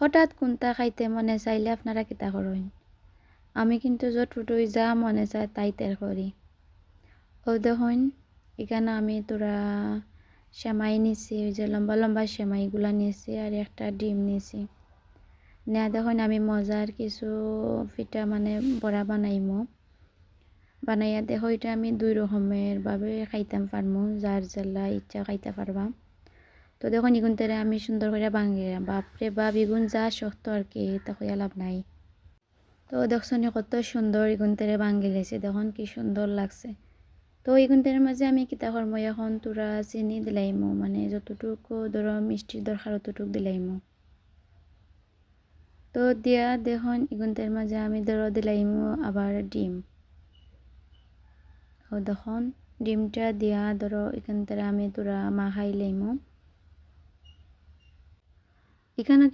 হঠাৎ কোনটা খাইতে মনে চাইলে আপনারা কিতা করেন? আমি কিন্তু যতটুকুই যা মনে চায় তাই তেল করি। ও দেখুন এখানে আমি তোরা সেমাই নিছি, ওই যে লম্বা লম্বা সেমাইগুলা নিয়েছি আর একটা ডিম নিয়েছি। না দেখুন আমি মজার কিছু পিঠা মানে বড়া বানাইমো। বানাইয়া দেখো এটা আমি 2 রকমের ভাবে খাইতাম পারমু, যার জেলা ইচ্ছা খাইতে পারবা। তো দেখুন ইগুন তেরে আমি সুন্দর করে ভাঙিয়ে, বাপরে বাপ ইগুন যা শক্ত আর কি, তা কইয়া লাভ নাই। তো দেখছেন কত সুন্দর ইগুন তেরে ভাঙ্গি লেছে, দেখুন কি সুন্দর লাগছে। তো ইগুন তেরের মাঝে আমি কিতা করবো এখন তোরা চিনি দিলাইমো, মানে যতটুকু ধরো মিষ্টির দরকার অতটুকু দিলাইমো। তো দিয়া দেখুন ইগুন তেরের মাঝে আমি ধরো দিলাইমো আবার ডিম। ও দেখুন ডিমটা দিয়া ধরো এখান থেকে আমি তোরা মাখাই লাইমো। এখানে